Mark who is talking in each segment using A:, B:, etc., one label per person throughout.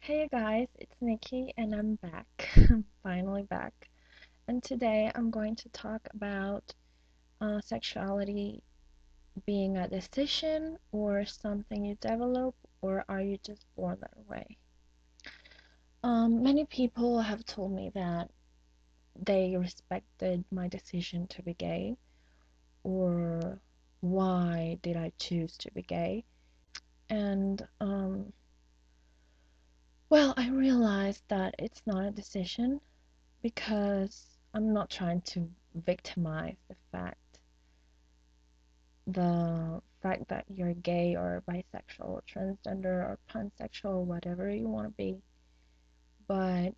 A: Hey guys, it's Nikki and I'm back. I'm finally back. And today I'm going to talk about sexuality being a decision or something you develop, or are you just born that way? Many people have told me that they respected my decision to be gay, or why did I choose to be gay? And well, I realized that it's not a decision because I'm not trying to victimize the fact that you're gay or bisexual or transgender or pansexual, whatever you want to be. But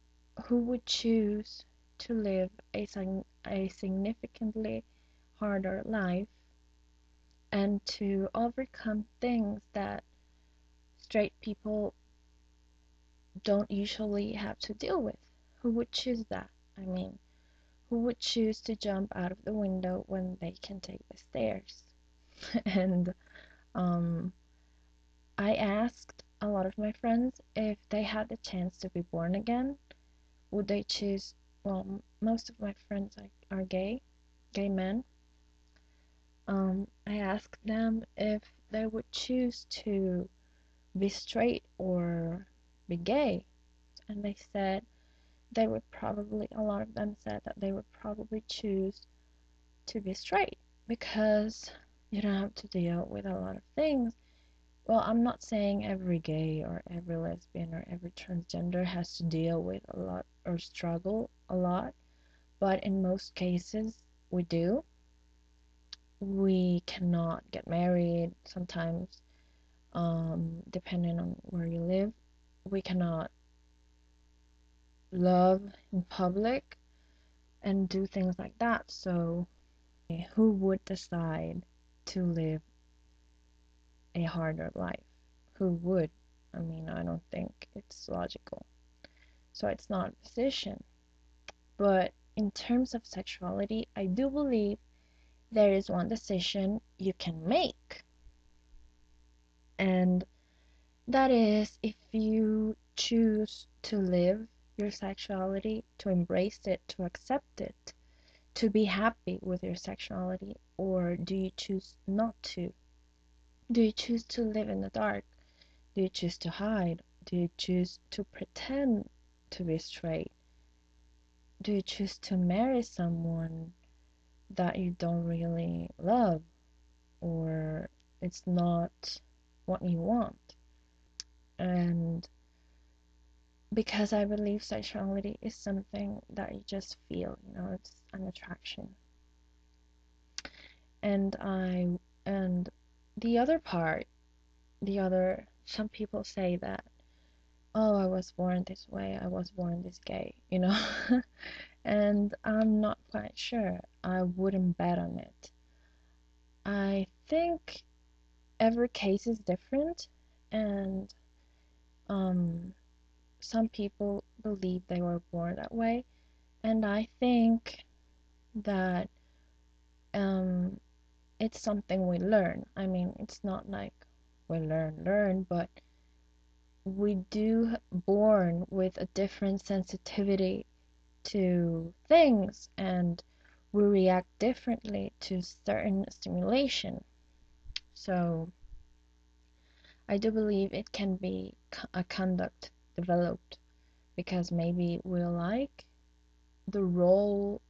A: who would choose to live a significantly harder life and to overcome things that straight people don't usually have to deal with? Who would choose that? I mean, who would choose to jump out of the window when they can take the stairs? And um, I asked a lot of my friends if they had the chance to be born again, would they choose? Well, most of my friends are gay men. I asked them if they would choose to be straight or be gay, and they said a lot of them said that they would probably choose to be straight because you don't have to deal with a lot of things. Well, I'm not saying every gay or every lesbian or every transgender has to deal with a lot or struggle a lot, but in most cases we do. We cannot get married sometimes, depending on where you live. We cannot love in public and do things like that. So, who would decide to live a harder life? Who would? I mean, I don't think it's logical. So it's not a decision. But in terms of sexuality, I do believe there is one decision you can make. And that is if you choose to live your sexuality, to embrace it, to accept it, to be happy with your sexuality, or do you choose not to? Do you choose to live in the dark? Do you choose to hide? Do you choose to pretend to be straight? Do you choose to marry someone that you don't really love, or it's not what you want? And because I believe sexuality is something that you just feel, it's an attraction. And the other part, some people say that, oh, I was born this way, I was born this gay. And I'm not quite sure. I wouldn't bet on it. I think every case is different, and um, some people believe they were born that way, and I think that um, it's something we learn. I mean, it's not like we learn, but we do born with a different sensitivity to things, and we react differently to certain stimulation. So I do believe it can be a conduct developed because maybe we like the role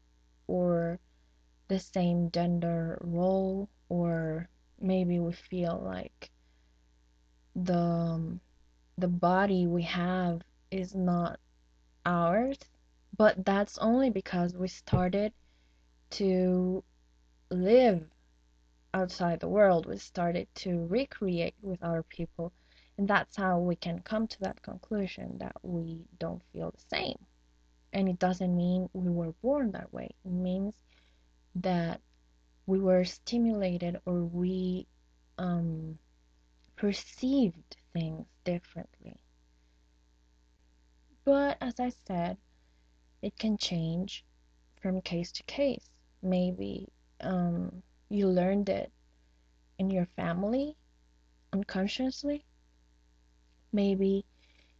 A: or the same gender role, or maybe we feel like the the body we have is not ours, but that's only because we started to live outside the world. We started to recreate with other people, and that's how we can come to that conclusion that we don't feel the same. And it doesn't mean we were born that way. It means that we were stimulated, or we um, perceived things differently. But as I said, it can change from case to case. Maybe you learned it in your family unconsciously. Maybe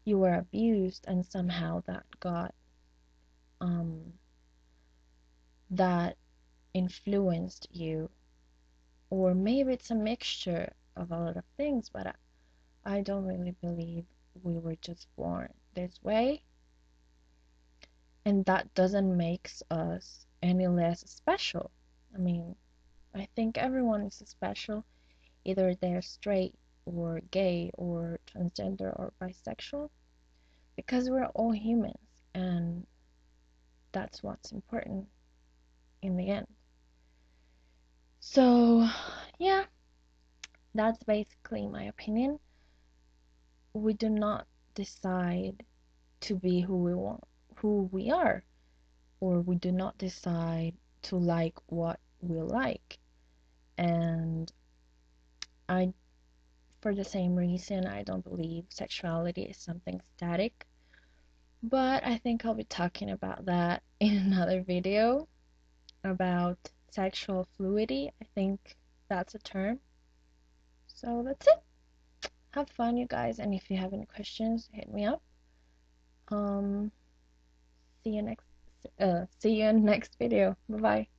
A: you were abused and somehow that got that influenced you, or maybe it's a mixture of a lot of things, but I don't really believe we were just born this way, and that doesn't make us any less special. I mean, I think everyone is special, either they're straight or gay or transgender or bisexual, because we're all humans, and that's what's important in the end. So, yeah, that's basically my opinion. We do not decide to be who we want, who we are, or we do not decide to like what we like. And I, for the same reason, I don't believe sexuality is something static. But I think I'll be talking about that in another video about sexual fluidity. I think that's a term. So that's it. Have fun, you guys, and if you have any questions, hit me up. Um, see you next see you in next video. Bye bye.